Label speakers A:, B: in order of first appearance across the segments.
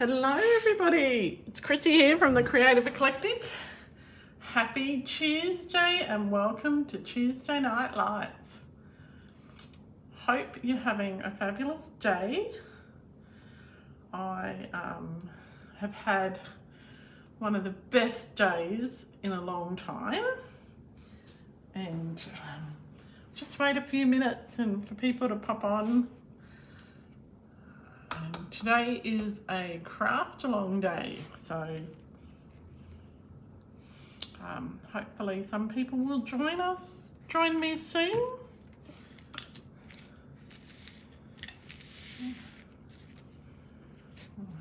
A: Hello everybody, it's Chrissy here from the Creative Eclectic. Happy Tuesday and welcome to Tuesday Night Lights. Hope you're having a fabulous day. I have had one of the best days in a long time, and just wait a few minutes and for people to pop on. Today is a craft along day, so hopefully some people will join me soon.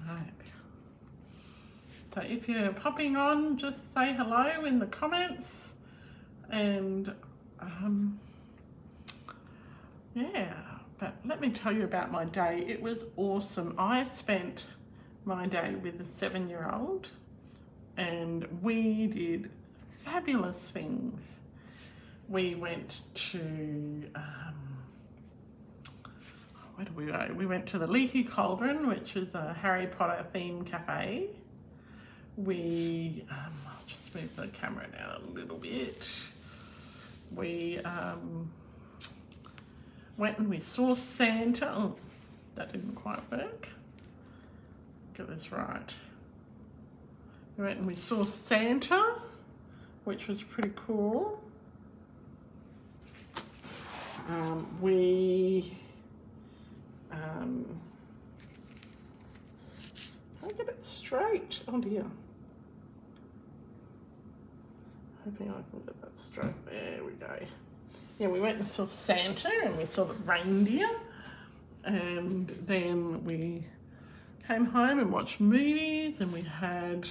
A: Alright, so if you're popping on, just say hello in the comments, and yeah. But let me tell you about my day. It was awesome. I spent my day with a 7-year-old and we did fabulous things. We went to, where did we go? We went to the Leaky Cauldron, which is a Harry Potter themed cafe. I'll just move the camera down a little bit. We went and we saw Santa. Oh, that didn't quite work. Get this right. We went and we saw Santa, which was pretty cool. I'll get it straight. Oh dear. Hoping I can get that straight. There we go. Yeah, we went and saw Santa and we saw the reindeer, and then we came home and watched movies, and we had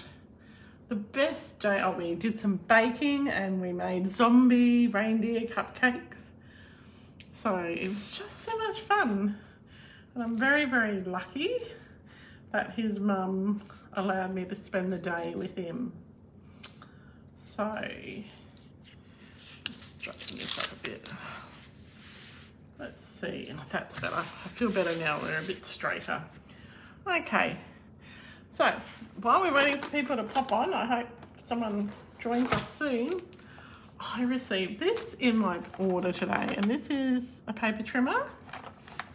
A: the best day. Oh, we did some baking and we made zombie reindeer cupcakes. So it was just so much fun, and I'm very, very lucky that his mum allowed me to spend the day with him. So straighten this up a bit. Let's see, that's better. I feel better now, we're a bit straighter. Okay, so while we're waiting for people to pop on, I hope someone joins us soon. I received this in my order today, and this is a paper trimmer,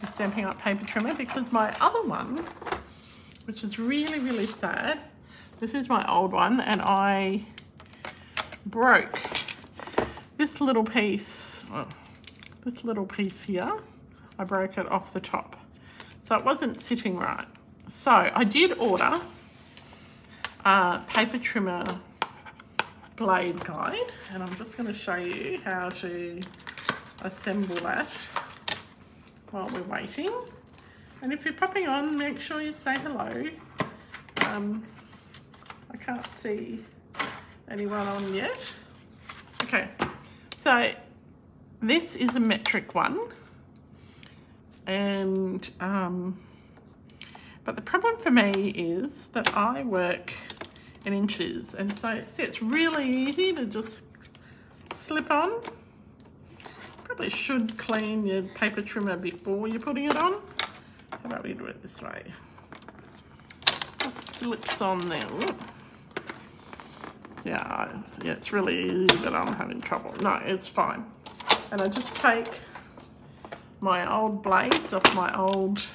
A: a Stampin' Up paper trimmer, because my other one, which is really, really sad, this is my old one, and I broke this little piece, here. I broke it off the top, so it wasn't sitting right. So I did order a paper trimmer blade guide, and I'm just going to show you how to assemble that while we're waiting. And if you're popping on, make sure you say hello. I can't see anyone on yet. Okay, so this is a metric one, and but the problem for me is that I work in inches, and so see, it's really easy to just slip on. Probably should clean your paper trimmer before you're putting it on. How about we do it this way? Just slips on there. Yeah, it's really easy, but I'm having trouble. No, it's fine. And I just take my old blades off my old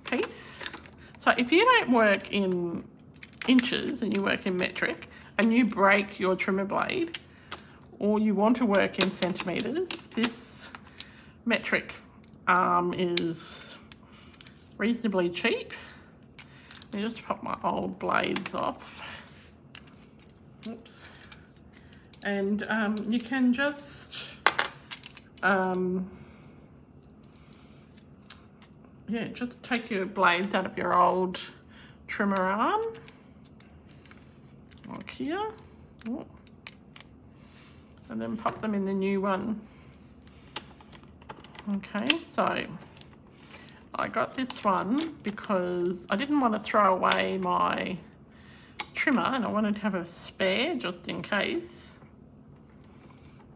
A: piece. So if you don't work in inches and you work in metric and you break your trimmer blade, or you want to work in centimetres, this metric arm is reasonably cheap. Let me just pop my old blades off. Oops. And you can just just take your blades out of your old trimmer arm, like here, and then pop them in the new one. Okay, so I got this one because I didn't want to throw away my trimmer, and I wanted to have a spare just in case.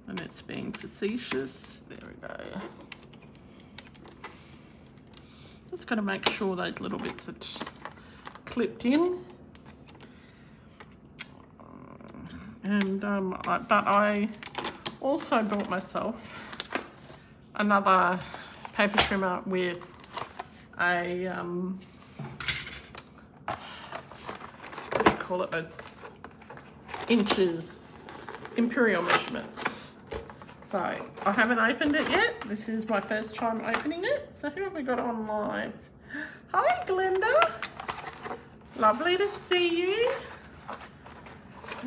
A: And it's being facetious. There we go. Just got to make sure those little bits are clipped in. And but I also bought myself another paper trimmer with a what do you call it, a inches imperial measurements. So I haven't opened it yet. This is my first time opening it. So who have we got on live? Hi Glenda, lovely to see you.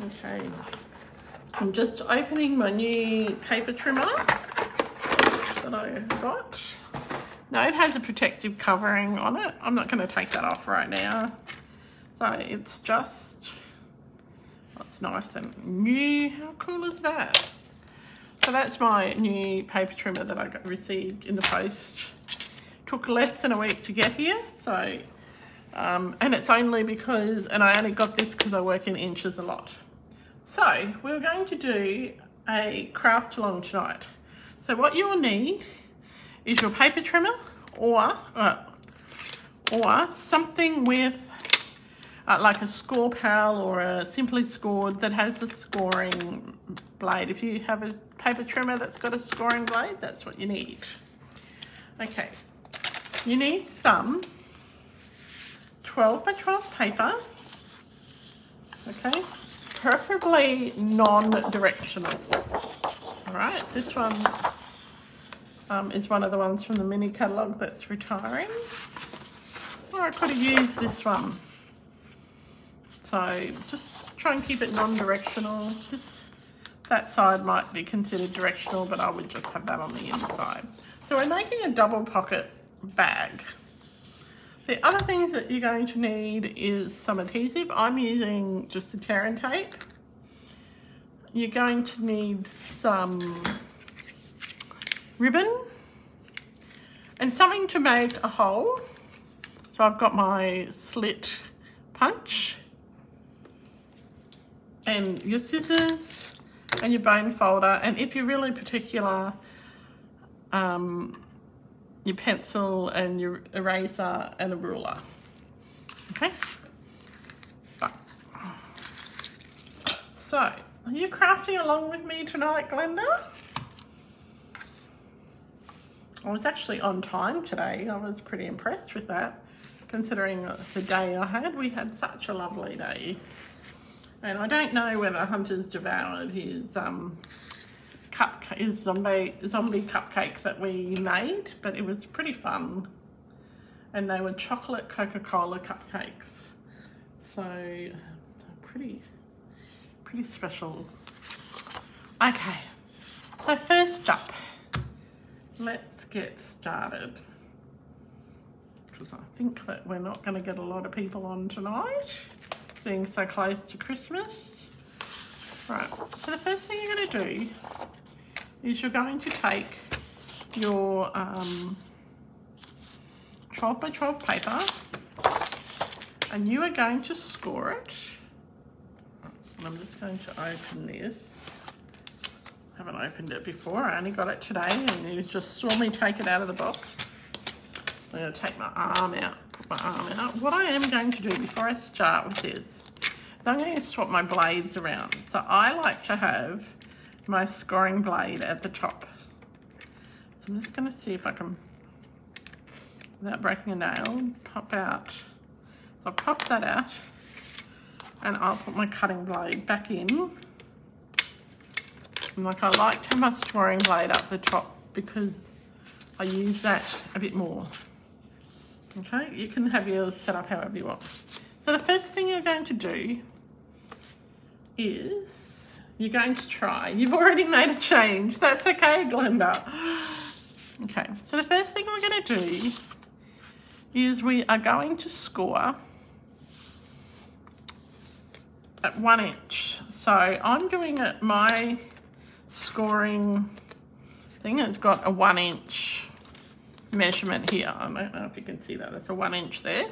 A: Okay, I'm just opening my new paper trimmer that I got. Now it has a protective covering on it. I'm not going to take that off right now. So it's just, it's nice and new. How cool is that? So that's my new paper trimmer that I received in the post. Took less than a week to get here. So, and it's only because, and I only got this because I work in inches a lot. So we're going to do a craft along tonight. So what you'll need is your paper trimmer or something with like a score pal or a simply scored that has a scoring blade. If you have a paper trimmer that's got a scoring blade, that's what you need. Okay, you need some 12 by 12 paper, okay, preferably non-directional. All right, this one is one of the ones from the mini catalogue that's retiring. Or I could have used this one. So just try and keep it non-directional. That side might be considered directional, but I would just have that on the inside. So we're making a double pocket bag. The other things that you're going to need is some adhesive. I'm using just the tear and tape. You're going to need some ribbon and something to make a hole. So I've got my slit punch and your scissors and your bone folder, and if you're really particular, your pencil and your eraser and a ruler. Okay. So, are you crafting along with me tonight, Glenda? I was actually on time today. I was pretty impressed with that, considering the day I had. We had such a lovely day. And I don't know whether Hunter's devoured his zombie cupcake that we made, but it was pretty fun. And they were chocolate Coca-Cola cupcakes. So pretty special. Okay, so first up, let's get started. Because I think that we're not going to get a lot of people on tonight, being so close to Christmas. Right, so the first thing you're going to do is you're going to take your 12 by 12 paper and you are going to score it. And I'm just going to open this. I haven't opened it before, I only got it today and you just saw me take it out of the box. I'm going to take my arm out, put my arm out. What I am going to do before I start with this is I'm going to swap my blades around. So I like to have my scoring blade at the top. So I'm just going to see if I can, without breaking a nail, pop out. So I'll pop that out and I'll put my cutting blade back in. And like I like to have my scoring blade up the top because I use that a bit more. Okay, you can have yours set up however you want. So the first thing you're going to do is you're going to try. You've already made a change. That's okay, Glenda. Okay, so the first thing we're going to do is we are going to score at 1 inch. So I'm doing it, my scoring thing has got a 1 inch measurement here. I don't know if you can see that. That's a 1 inch there.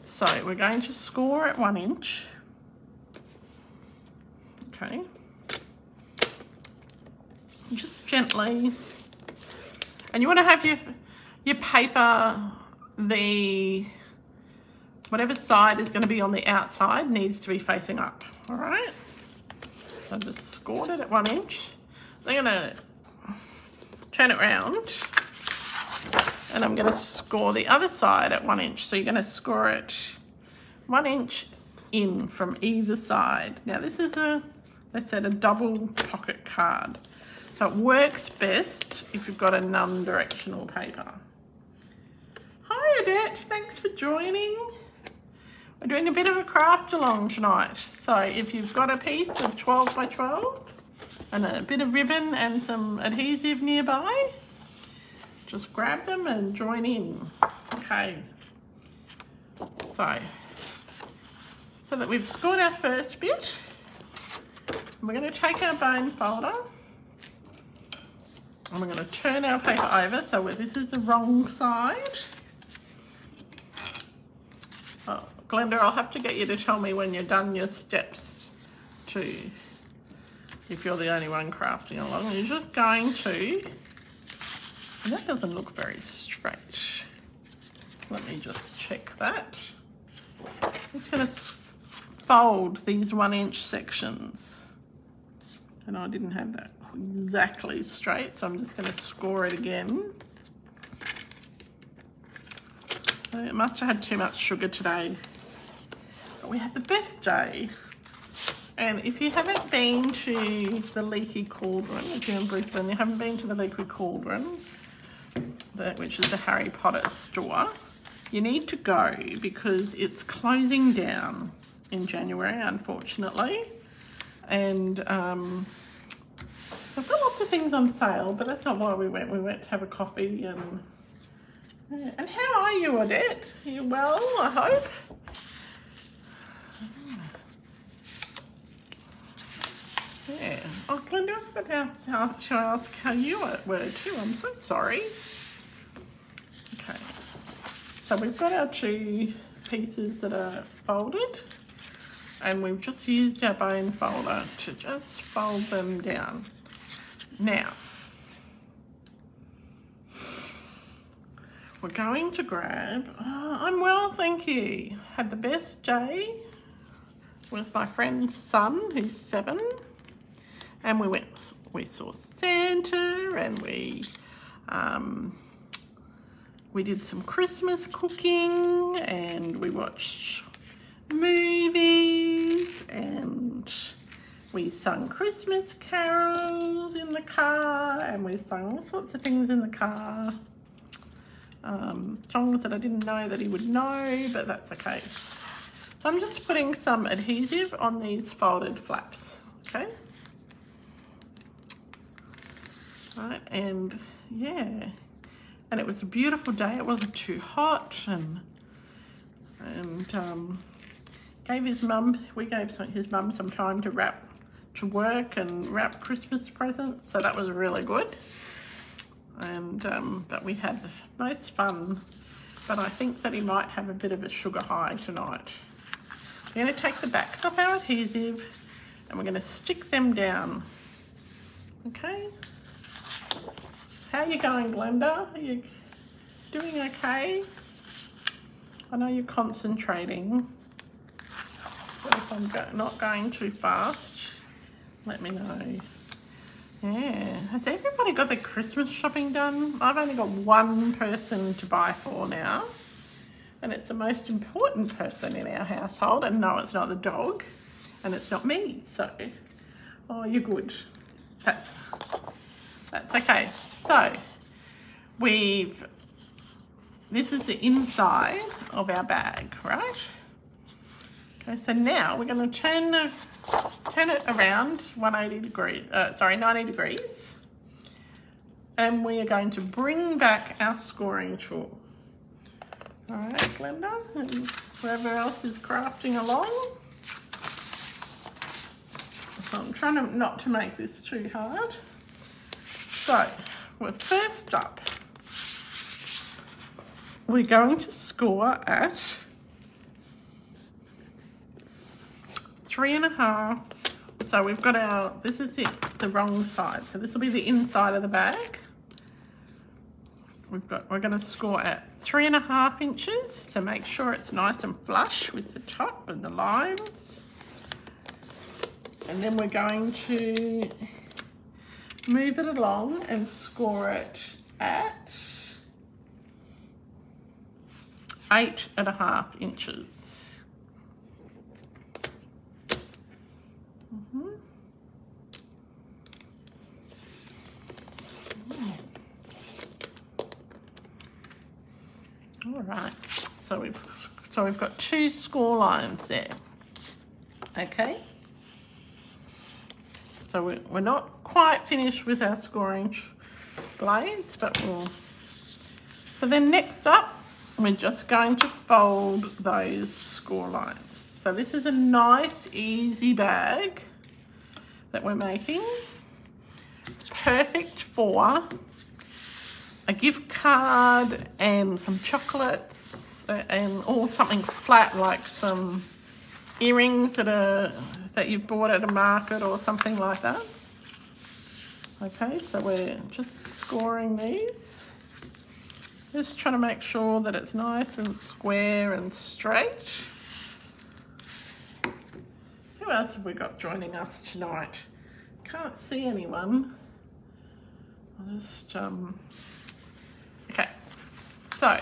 A: So we're going to score at 1 inch. Okay. Just gently. And you want to have your paper, whatever side is going to be on the outside needs to be facing up. All right. So I just scored it at 1 inch. I'm going to turn it round and I'm going to score the other side at 1 inch. So you're going to score it 1 inch in from either side. Now this is they said a double pocket card. So it works best if you've got a non-directional paper. Hi Odette, thanks for joining. We're doing a bit of a craft along tonight. So if you've got a piece of 12 by 12 and a bit of ribbon and some adhesive nearby, just grab them and join in. Okay. So that we've scored our first bit, we're going to take our bone folder and we're going to turn our paper over so this is the wrong side. Oh, Glenda, I'll have to get you to tell me when you're done your steps too, if you're the only one crafting along. You're just going to, and that doesn't look very straight. Let me just check that. I'm just going to fold these 1 inch sections. And I didn't have that exactly straight, so I'm just going to score it again. It must have had too much sugar today. But we had the best day. And if you haven't been to the Leaky Cauldron, if you're in Brisbane, you haven't been to the Leaky Cauldron, which is the Harry Potter store, you need to go because it's closing down in January, unfortunately. And they've got lots of things on sale, but that's not why we went. We went to have a coffee and how are you, Odette? Are you well, I hope? Yeah. Oh, Glenda, I forgot to ask how you were too. I'm so sorry. Okay. So we've got our 2 pieces that are folded and we've just used our bone folder to just fold them down. Now, we're going to grab, I'm well, thank you. Had the best day with my friend's son, who's 7. And we saw Santa and we did some Christmas cooking and we watched movies and we sung Christmas carols in the car and we sung all sorts of things in the car. Songs that I didn't know that he would know, but that's okay. So I'm just putting some adhesive on these folded flaps, okay? Right, and yeah, and it was a beautiful day. It wasn't too hot, and gave his mum, we gave his mum some time to work and wrap Christmas presents, so that was really good. And but we had nice fun, but I think that he might have a bit of a sugar high tonight. We're going to take the backs off our adhesive and we're going to stick them down. Okay. How are you going, Glenda? Are you doing okay? I know you're concentrating. But if I'm not going too fast, let me know. Yeah. Has everybody got their Christmas shopping done? I've only got one person to buy for now. And it's the most important person in our household. And no, it's not the dog. And it's not me. So, oh, you're good. That's okay. So, this is the inside of our bag, right? Okay, so now we're going to turn it around 90 degrees. And we are going to bring back our scoring tool. All right, Glenda, and whoever else is crafting along. So I'm trying not to make this too hard. So, well, first up, we're going to score at 3.5. So we've got this is the wrong side. So this will be the inside of the bag. we're going to score at 3.5 inches to make sure it's nice and flush with the top and the lines. And then we're going to move it along and score it at 8.5 inches. All right, so we've got 2 score lines there. Okay, so we're not quite finished with our scoring blades, but so then next up we're just going to fold those score lines. So this is a nice easy bag that we're making. It's perfect for a gift card and some chocolates or something flat like some earrings that you've bought at a market or something like that. Okay, so we're just scoring these. Just trying to make sure that it's nice and square and straight. Who else have we got joining us tonight? Can't see anyone. I'll just okay, so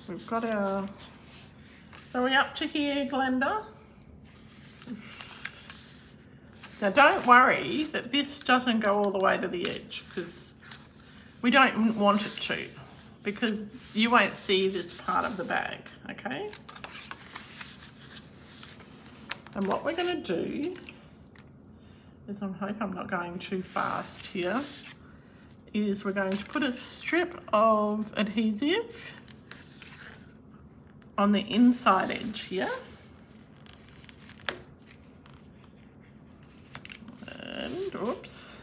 A: we've got our, are we up to here, Glenda? Now don't worry that this doesn't go all the way to the edge, because we don't want it to, because you won't see this part of the bag, okay? And what we're going to do is, I hope I'm not going too fast here, is we're going to put a strip of adhesive on the inside edge here. And, oops.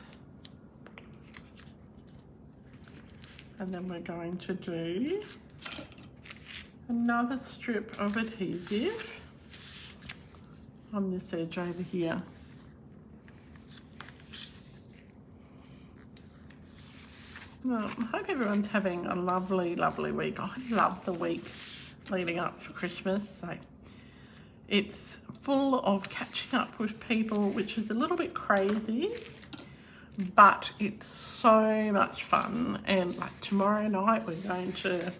A: And then we're going to do another strip of adhesive on this edge over here. Well, I hope everyone's having a lovely, lovely week. I love the week leading up for Christmas. So it's full of catching up with people, which is a little bit crazy, but it's so much fun. And like tomorrow night, we're going to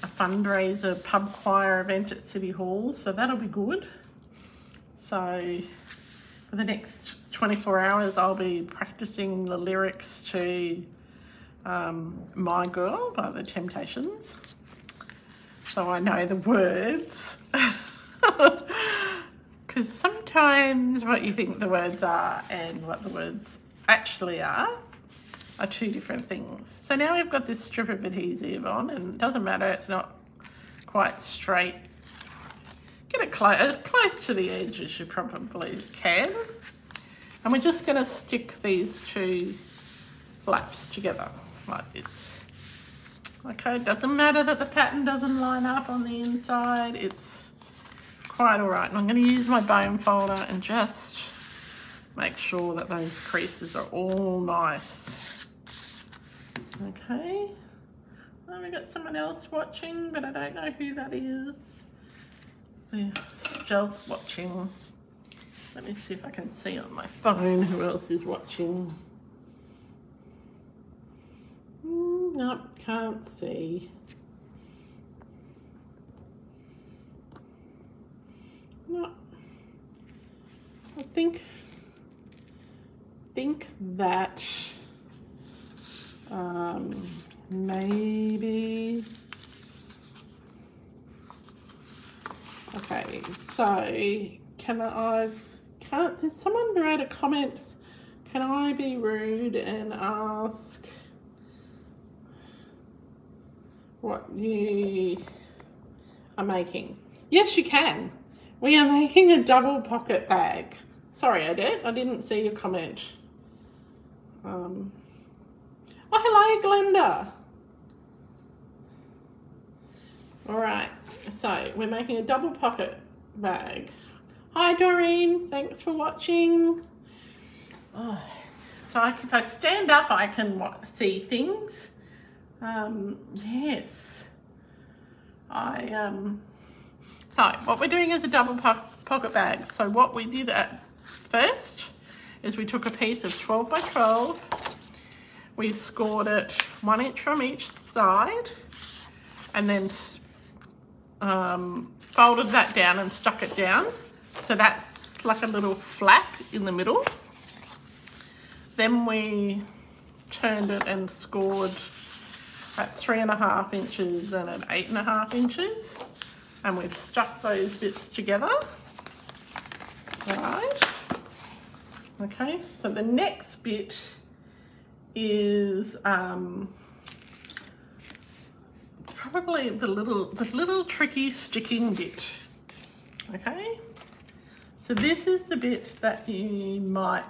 A: a fundraiser pub choir event at City Hall, so that'll be good. So for the next 24 hours, I'll be practicing the lyrics to My Girl by The Temptations, so I know the words, because sometimes what you think the words are and what the words actually are 2 different things. So now we've got this strip of adhesive on, and it doesn't matter, it's not quite straight. Get it as close to the edge as you probably can, and we're just going to stick these 2 flaps together like this. Okay, doesn't matter that the pattern doesn't line up on the inside, it's quite all right. And I'm going to use my bone folder and just make sure that those creases are all nice. Okay, well, we got someone else watching, but I don't know who that is. They're stealth watching. Let me see if I can see on my phone who else is watching. Nope, can't see. No, I think that maybe. Okay, so did someone write a comment? Can I be rude and ask what you are making? Yes, you can. We are making a double pocket bag. Sorry, Odette, I didn't see your comment. Oh, hello, Glenda. All right, so we're making a double pocket bag. Hi, Doreen, thanks for watching. Oh, so if I stand up, I can see things. Yes. So what we're doing is a double pocket bag. So what we did at first is we took a piece of 12 by 12. We scored it 1 inch from each side and then folded that down and stuck it down. So that's like a little flap in the middle. Then we turned it and scored at 3.5 inches and at 8.5 inches. And we've stuck those bits together. Right. Okay, so the next bit is probably the little tricky sticking bit. Okay, so this is the bit that you might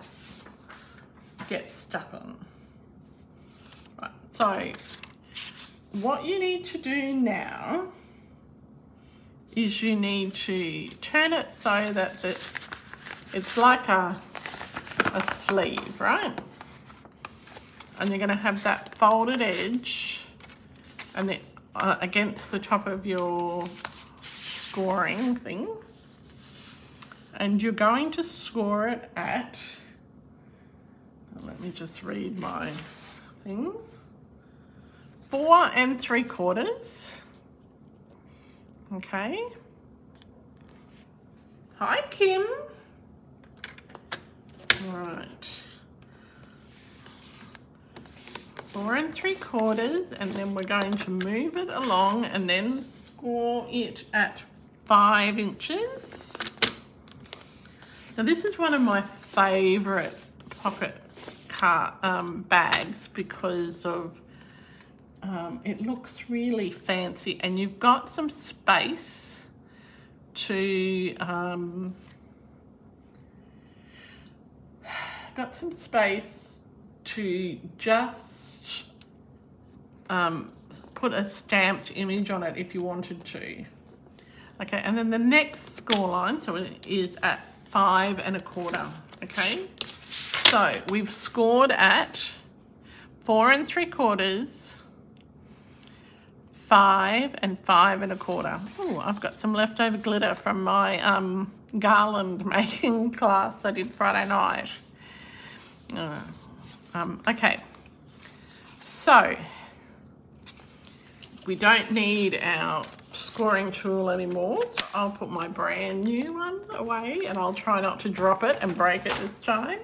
A: get stuck on. Right, so what you need to do now is you need to turn it so that it's like a sleeve, right? And you're going to have that folded edge and then against the top of your scoring thing, and you're going to score it at, let me just read my thing, 4 3/4. Okay. Hi, Kim. Right. 4 3/4, and then we're going to move it along and then score it at 5 inches. Now this is one of my favourite pocket bags because of it looks really fancy, and you've got some space to just put a stamped image on it if you wanted to. Okay, and then the next score line, so it is at 5 1/4. Okay, so we've scored at 4 3/4, 5 and 5 1/4. Oh, I've got some leftover glitter from my garland making class I did Friday night. Okay, so we don't need our scoring tool anymore, so I'll put my brand new one away and I'll try not to drop it and break it this time.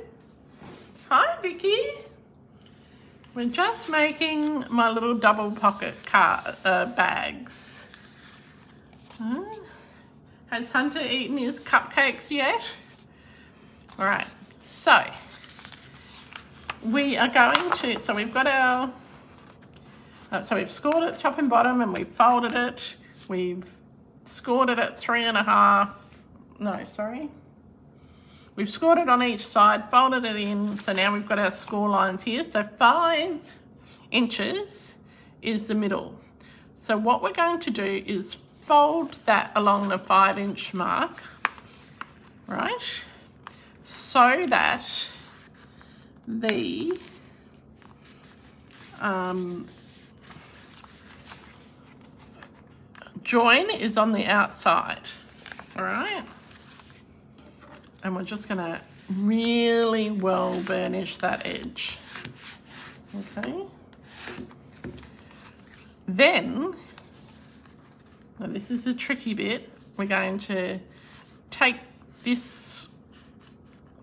A: Hi, Vicky. We're just making my little double pocket bags. Has Hunter eaten his cupcakes yet? All right, so we are going to, so we've got our, so we've scored it top and bottom and we've folded it. We've scored it at 3.5, no, sorry. We've scored it on each side, folded it in, so now we've got our score lines here. So 5 inches is the middle. So what we're going to do is fold that along the 5 inch mark, right? So that the join is on the outside, all right? And we're just gonna really well burnish that edge, okay? Then, now this is a tricky bit, we're going to take this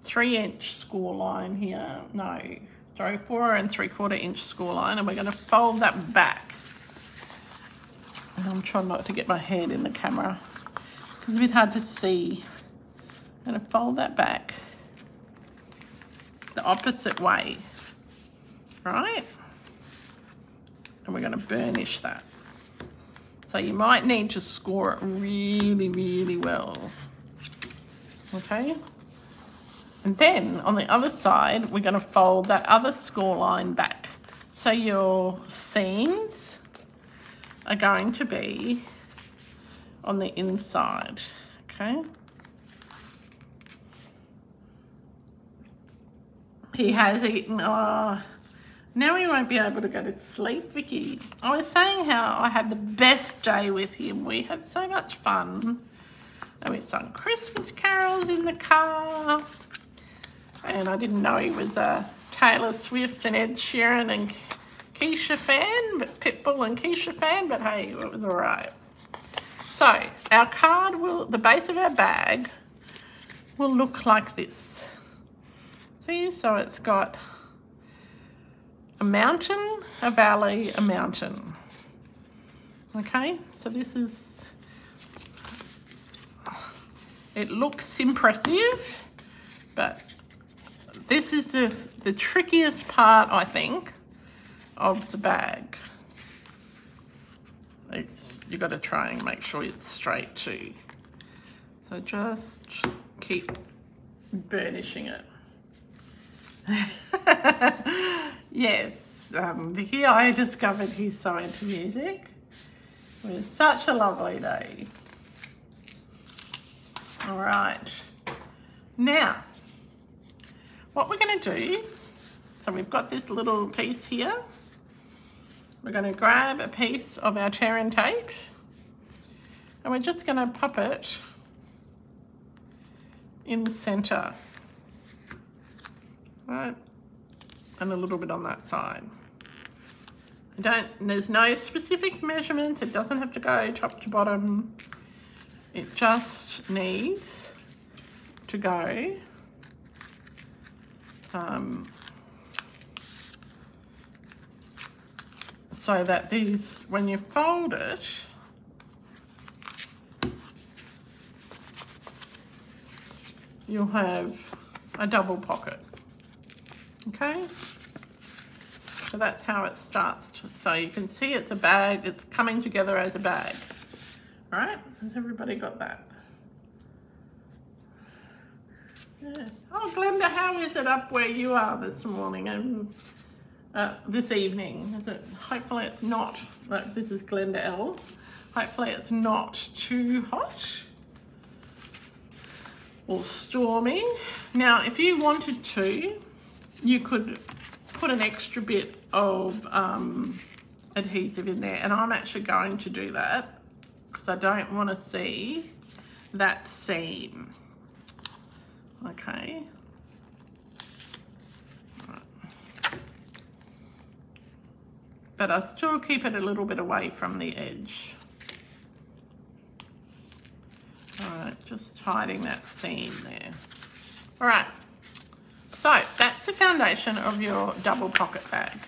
A: 3 inch score line here, no, sorry, 4 3/4 inch score line, and we're gonna fold that back. And I'm trying not to get my head in the camera, because it's a bit hard to see. I'm going to fold that back the opposite way, right? And we're going to burnish that. So you might need to score it really, really well, okay? And then on the other side, we're going to fold that other score line back. So your seams are going to be on the inside, okay? He has eaten, oh, Now we won't be able to go to sleep, Vicky. I was saying how I had the best day with him. We had so much fun. And we sang Christmas carols in the car. And I didn't know he was a Taylor Swift and Ed Sheeran and Keisha fan, but Pitbull and Keisha fan, but hey, it was all right. So our card will, the base of our bag will look like this. See, so it's got a mountain, a valley, a mountain. Okay, so this is, it looks impressive, but this is the trickiest part, I think, of the bag. You got to try and make sure it's straight too. So just keep burnishing it. Yes, Vicky, I discovered he's so into music. It was such a lovely day. All right. Now, what we're going to do, so we've got this little piece here. We're going to grab a piece of our tear-in tape and we're just going to pop it in the centre. Right, and a little bit on that side. There's no specific measurements. It doesn't have to go top to bottom. It just needs to go so that these, when you fold it, you'll have a double pocket. Okay, so that's how it starts. So you can see it's a bag, it's coming together as a bag. All right, has everybody got that? Yes. Oh, Glenda, how is it up where you are this morning and this evening? Is it, hopefully it's not, like this is Glenda L. Hopefully it's not too hot or stormy. Now, if you wanted to, you could put an extra bit of adhesive in there, and I'm actually going to do that because I don't want to see that seam. Okay. Right. But I still keep it a little bit away from the edge. All right, just hiding that seam there. All right. So that's the foundation of your double pocket bag.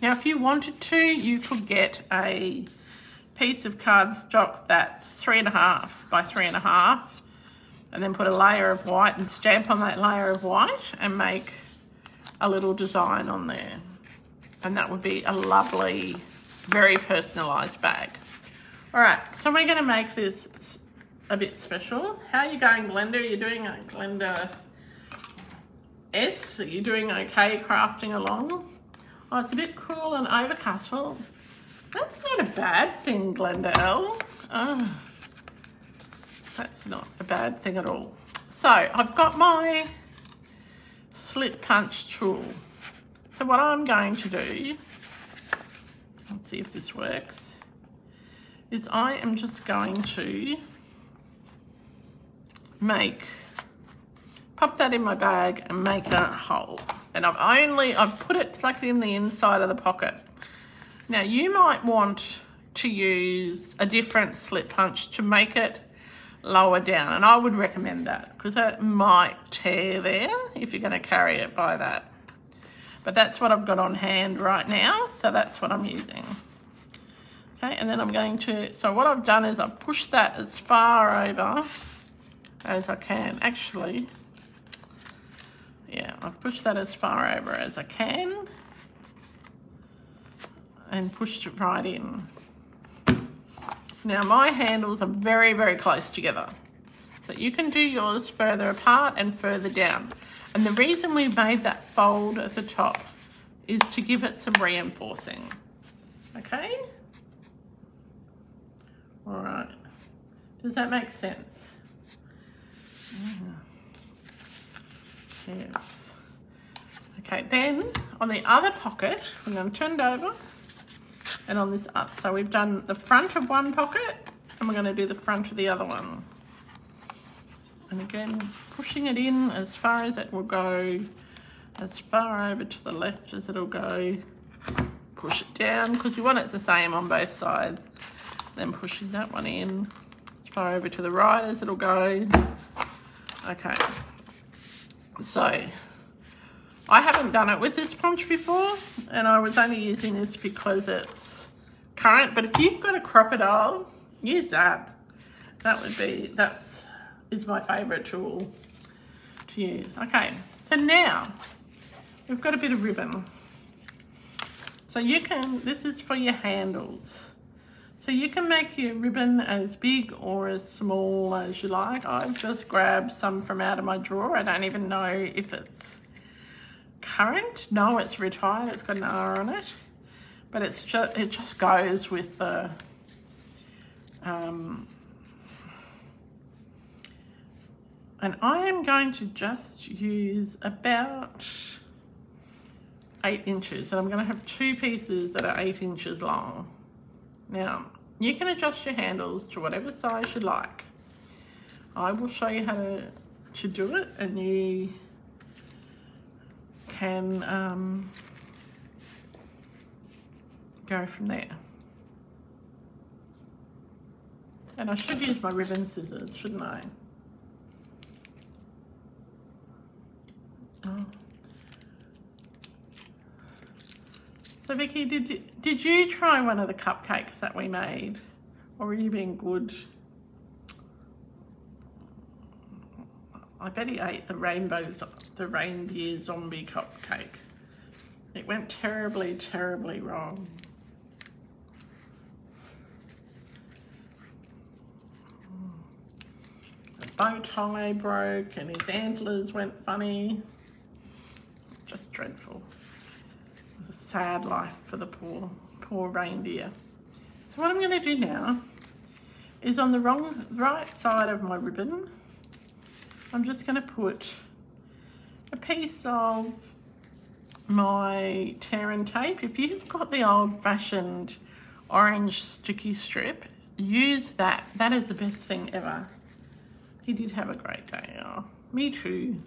A: Now, if you wanted to, you could get a piece of cardstock that's 3.5 by 3.5, and then put a layer of white and stamp on that layer of white and make a little design on there. And that would be a lovely, very personalised bag. All right, so we're going to make this a bit special. How are you going, Glenda? Are you doing a Glenda S? Are you doing okay crafting along? Oh, it's a bit cool and overcast. Well, that's not a bad thing, Glenda L. Oh, that's not a bad thing at all. So I've got my slit punch tool. So what I'm going to do, let's see if this works, is I am just going to pop that in my bag and make a hole. And I've put it like in the inside of the pocket. Now you might want to use a different slit punch to make it lower down, and I would recommend that because that might tear there if you're going to carry it by that. But that's what I've got on hand right now, so that's what I'm using. Okay, and then I'm going to, so what I've done is I've pushed that as far over as I can. Actually, yeah, I've pushed that as far over as I can and pushed it right in. Now my handles are very, very close together. So you can do yours further apart and further down. And the reason we made that fold at the top is to give it some reinforcing. Okay? All right. Does that make sense? Yes. Okay, then on the other pocket, I'm going to turn it over, and on this up. So we've done the front of one pocket, and we're going to do the front of the other one. And again, pushing it in as far as it will go, as far over to the left as it'll go. Push it down, because you want it the same on both sides. Then pushing that one in, as far over to the right as it'll go. Okay, so I haven't done it with this sponge before, and I was only using this because it's current, but if you've got a crocodile, use that. That is my favourite tool to use. Okay, so now we've got a bit of ribbon. So you can, this is for your handles. So you can make your ribbon as big or as small as you like. I've just grabbed some from out of my drawer. I don't even know if it's current. No, it's retired. It's got an R on it. But it just goes with the and I am going to just use about 8 inches, and I'm going to have 2 pieces that are 8 inches long. Now, you can adjust your handles to whatever size you like. I will show you how to do it, and you can go from there. And I should use my ribbon scissors, shouldn't I? Oh. So Vicky, did you try one of the cupcakes that we made? Or were you being good? I bet he ate the reindeer zombie cupcake. It went terribly, terribly wrong. The bow tie broke and his antlers went funny. Just dreadful. It was a sad life for the poor reindeer. So what I'm going to do now is on the right side of my ribbon, I'm just going to put a piece of my tear and tape. If you've got the old-fashioned orange sticky strip, use that. That is the best thing ever. He did have a great day. Oh, me too.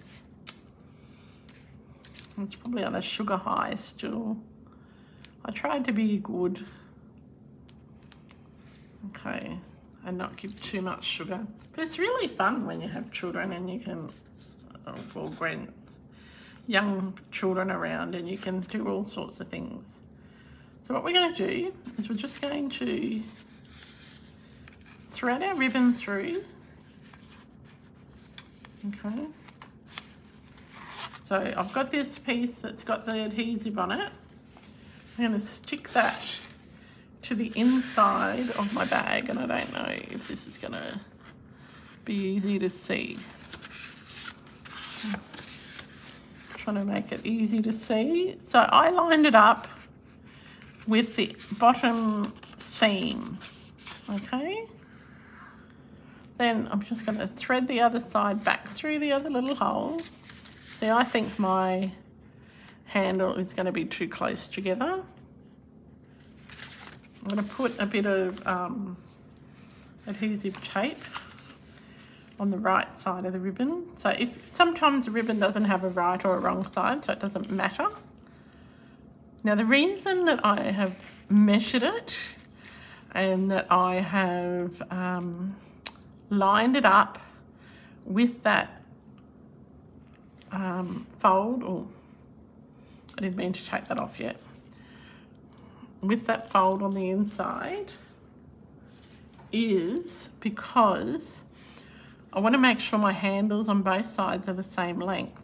A: It's probably on a sugar high still. I tried to be good. Okay, and not give too much sugar. But it's really fun when you have children and you can, well, young children around, and you can do all sorts of things. So what we're going to do is we're just going to thread our ribbon through. Okay. So I've got this piece that's got the adhesive on it. I'm going to stick that to the inside of my bag, and I don't know if this is going to be easy to see. Trying to make it easy to see. So I lined it up with the bottom seam, okay? Then I'm just going to thread the other side back through the other little hole. See, I think my handle is going to be too close together. I'm going to put a bit of adhesive tape on the right side of the ribbon. So sometimes the ribbon doesn't have a right or a wrong side, so it doesn't matter. Now the reason that I have measured it and that I have lined it up with that fold, oh, I didn't mean to take that off yet, with that fold on the inside, is because I want to make sure my handles on both sides are the same length.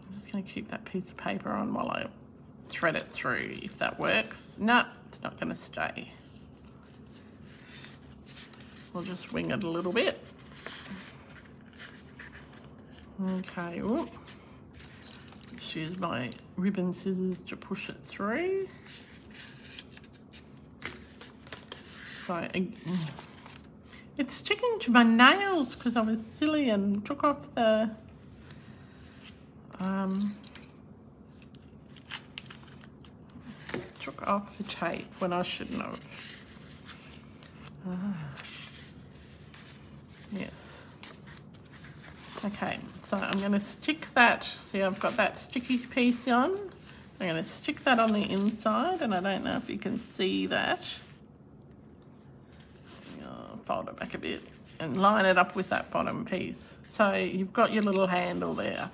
A: I'm just going to keep that piece of paper on while I thread it through, if that works. No, it's not going to stay. We'll just wing it a little bit. Okay, whoop. Just use my ribbon scissors to push it through. So it's sticking to my nails because I was silly and took off the off the tape when I shouldn't have. Yes. Okay, so I'm going to stick that, see I've got that sticky piece on. I'm going to stick that on the inside, and I don't know if you can see that. I'll fold it back a bit and line it up with that bottom piece. So you've got your little handle there.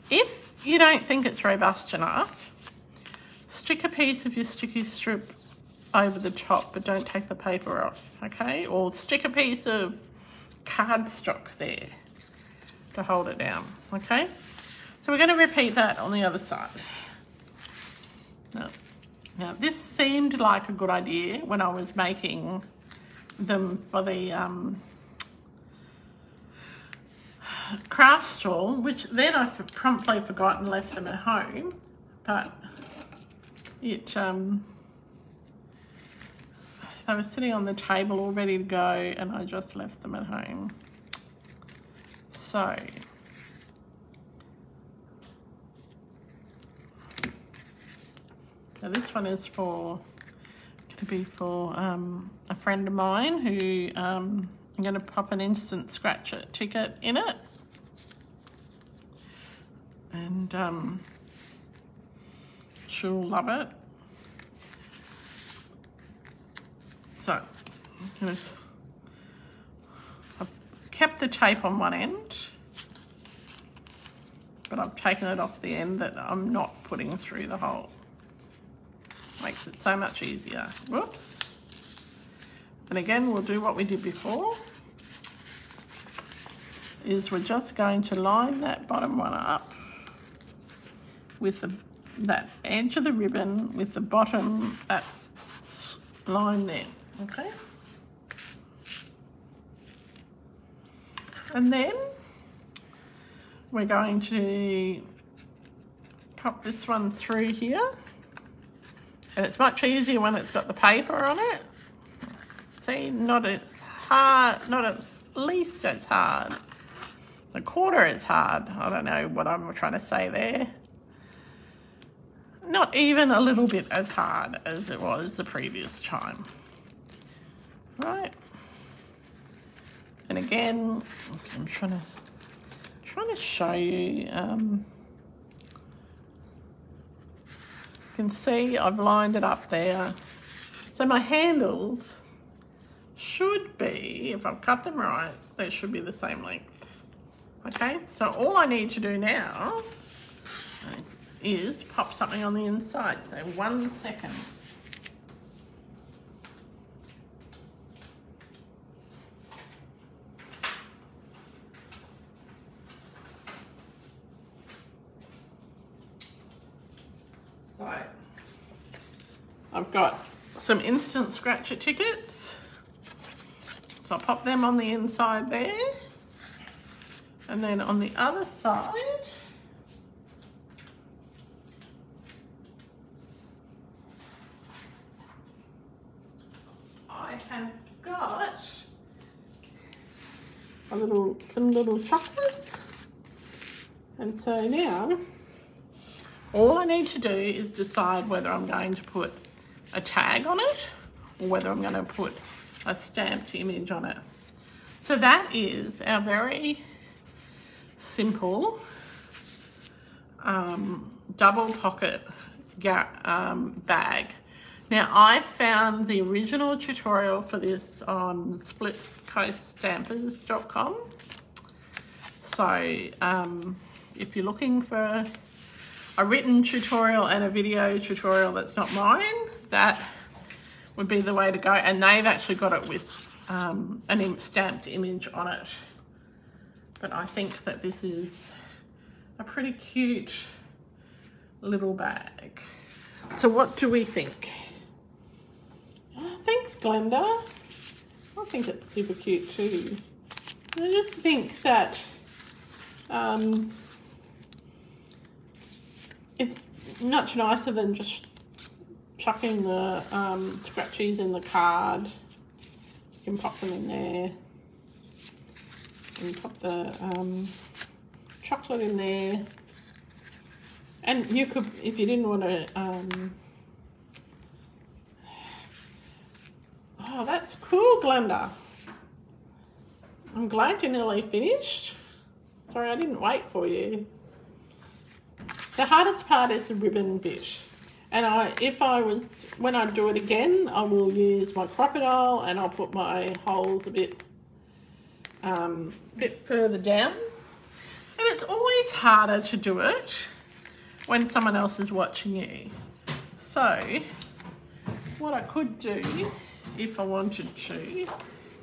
A: If you don't think it's robust enough, stick a piece of your sticky strip over the top, but don't take the paper off, okay? Or stick a piece of cardstock there to hold it down, okay? So we're going to repeat that on the other side. Now this seemed like a good idea when I was making them for the craft stall, which then I promptly forgot and left them at home, but it they were sitting on the table all ready to go, and I just left them at home. So now this one is going to be for a friend of mine who I'm going to pop an instant scratch it ticket in it, and she'll love it. So I've kept the tape on one end, but I've taken it off the end that I'm not putting through the hole. Makes it so much easier. Whoops. And again, we'll do what we did before, is we're just going to line that bottom one up with that edge of the ribbon with the bottom, that line there, okay? And then we're going to pop this one through here. And it's much easier when it's got the paper on it. See, not as hard, not at least as hard. A quarter as hard. I don't know what I'm trying to say there. Not even a little bit as hard as it was the previous time. Right. And again, I'm trying to show you. You can see I've lined it up there. So my handles should be, if I've cut them right, they should be the same length. Okay, so all I need to do now is pop something on the inside. So 1 second. So I've got some instant scratcher tickets. So I'll pop them on the inside there. And then on the other side, I have got some little chocolates. And so now, all I need to do is decide whether I'm going to put a tag on it or whether I'm going to put a stamped image on it. So that is our very simple double pocket bag. Now I found the original tutorial for this on splitcoaststampers.com. So if you're looking for a written tutorial and a video tutorial that's not mine, that would be the way to go. And they've actually got it with an stamped image on it. But I think that this is a pretty cute little bag. So what do we think? Thanks, Glenda. I think it's super cute too. I just think that it's much nicer than just chucking the scratchies in the card. You can pop them in there. And pop the chocolate in there. And you could, if you didn't want to Oh, that's cool, Glenda. I'm glad you're nearly finished. Sorry, I didn't wait for you. The hardest part is the ribbon bit. And when I do it again, I will use my crocodile and I'll put my holes a bit further down. And it's always harder to do it when someone else is watching you. So, what I could do, if I wanted to,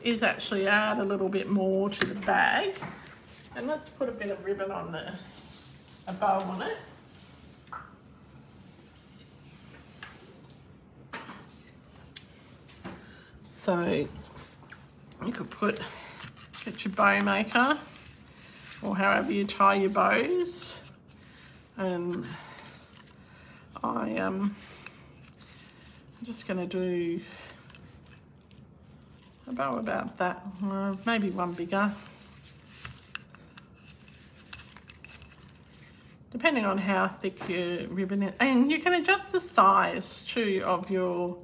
A: is actually add a little bit more to the bag. And let's put a bit of ribbon on a bow on it. So you could get your bow maker or however you tie your bows, and I'm just going to do a bow about that, maybe one bigger, depending on how thick your ribbon is. And you can adjust the size too of your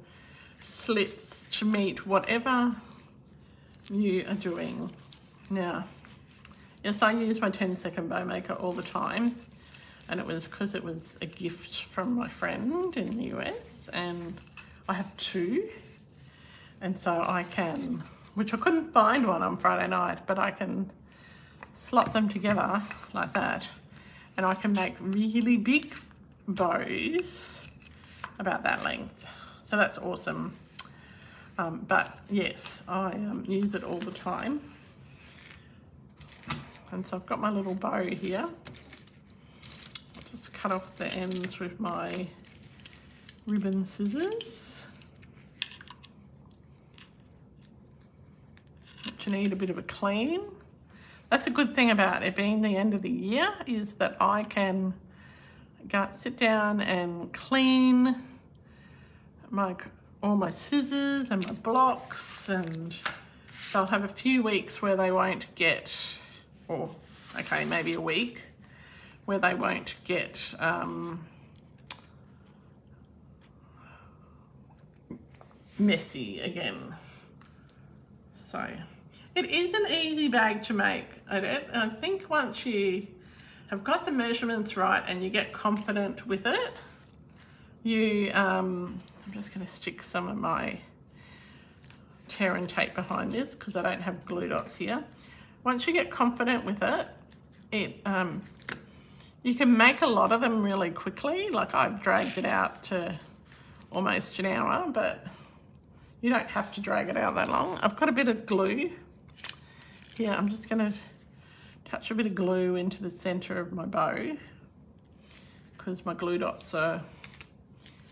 A: slits to meet whatever you are doing. Now, yes, I use my 10-second bow maker all the time, and it was because it was a gift from my friend in the US, and I have two, and so I can, which I couldn't find one on Friday night, but I can slot them together like that, and I can make really big bows about that length. So that's awesome. But yes, I use it all the time. And so I've got my little bow here. I'll just cut off the ends with my ribbon scissors, which need a bit of a clean. That's a good thing about it being the end of the year, is that I can sit down and clean all my scissors and my blocks, and they'll have a few weeks where they won't get, or okay, maybe a week, where they won't get messy again. So it is an easy bag to make. I think once you have got the measurements right and you get confident with it, I'm just going to stick some of my tear and tape behind this because I don't have glue dots here. Once you get confident with it, you can make a lot of them really quickly. Like I've dragged it out to almost an hour, but you don't have to drag it out that long. I've got a bit of glue here. I'm just going to touch a bit of glue into the center of my bow because my glue dots are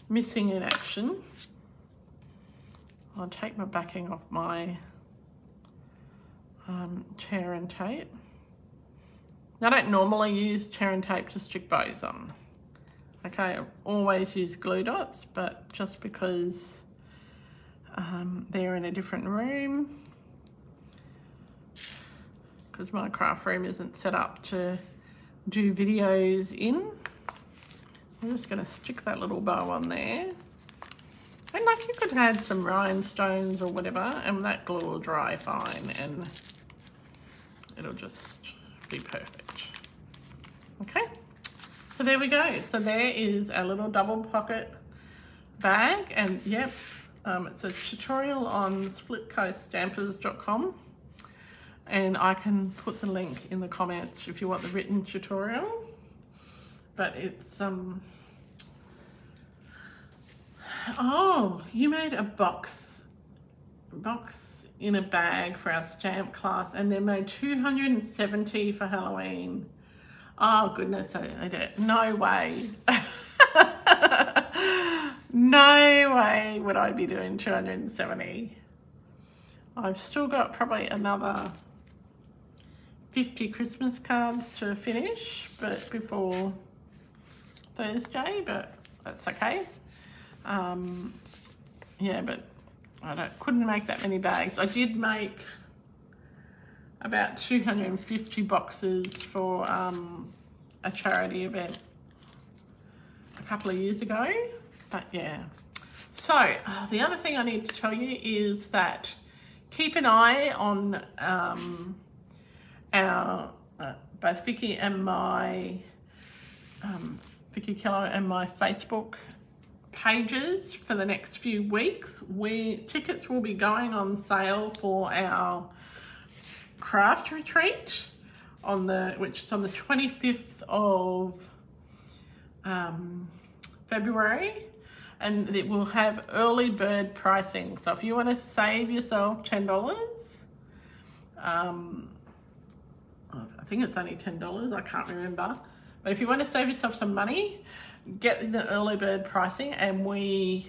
A: missing in action. I'll take my backing off my tear and tape. I don't normally use tear and tape to stick bows on. Okay, I always use glue dots, but just because they're in a different room, because my craft room isn't set up to do videos in, I'm just going to stick that little bow on there. And like you could add some rhinestones or whatever, and that glue will dry fine and it'll just be perfect. Okay, so there we go. So there is a little double pocket bag, and yep, it's a tutorial on splitcoaststampers.com, and I can put the link in the comments if you want the written tutorial. But it's oh, you made a box in a bag for our stamp class, and they made 270 for Halloween. Oh goodness, I did. No way. No way would I be doing 270. I've still got probably another 50 Christmas cards to finish, but before Thursday, but that's okay. Yeah, but I couldn't make that many bags. I did make about 250 boxes for a charity event a couple of years ago, but yeah, So the other thing I need to tell you is that keep an eye on our both Vicky and my Vicky Kello and my Facebook pages for the next few weeks. Tickets will be going on sale for our craft retreat which is on the 25th of February, and it will have early bird pricing. So if you want to save yourself $10, I think it's only $10, I can't remember, but if you want to save yourself some money, get the early bird pricing, and we,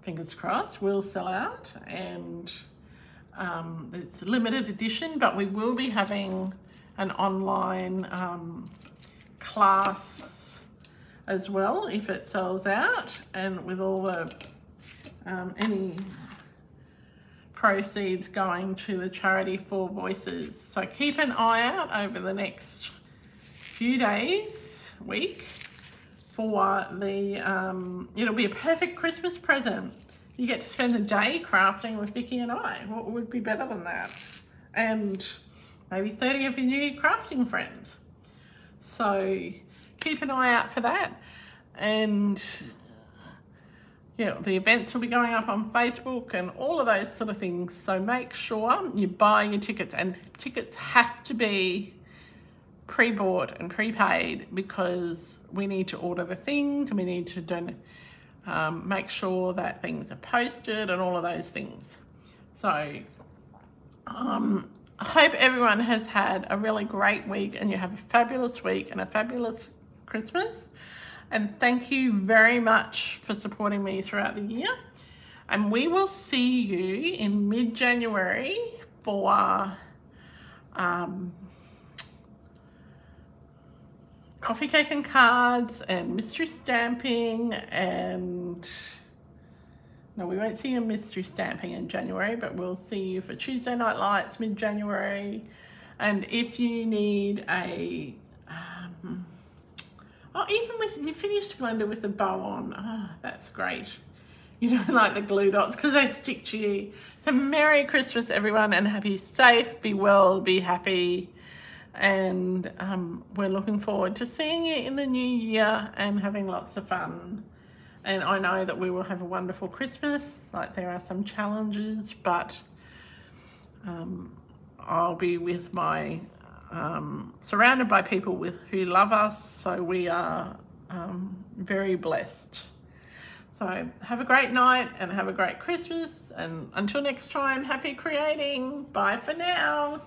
A: fingers crossed, will sell out. And it's a limited edition, but we will be having an online class as well if it sells out, and with all the any proceeds going to the charity Four Voices. So keep an eye out over the next few days, week, for the it'll be a perfect Christmas present. You get to spend the day crafting with Vicky and I. What would be better than that? And maybe 30 of your new crafting friends. So keep an eye out for that. And yeah, the events will be going up on Facebook and all of those sort of things. So make sure you buy your tickets, and tickets have to be pre-bought and prepaid, because we need to order the things, and we need to make sure that things are posted and all of those things. So I hope everyone has had a really great week, and you have a fabulous week and a fabulous Christmas. And thank you very much for supporting me throughout the year. And we will see you in mid-January for coffee cake and cards and mystery stamping. And no, we won't see you in mystery stamping in January, but we'll see you for Tuesday Night Lights mid-January. And if you need a even with, you finished Glenda with the bow on. Oh, that's great. You don't like the glue dots because they stick to you. So Merry Christmas, everyone, and happy safe, be well, be happy. And we're looking forward to seeing you in the new year and having lots of fun. And I know that we will have a wonderful Christmas. Like, there are some challenges, but I'll be with my surrounded by people who love us, so we are very blessed. So have a great night and have a great Christmas, and until next time, happy creating. Bye for now.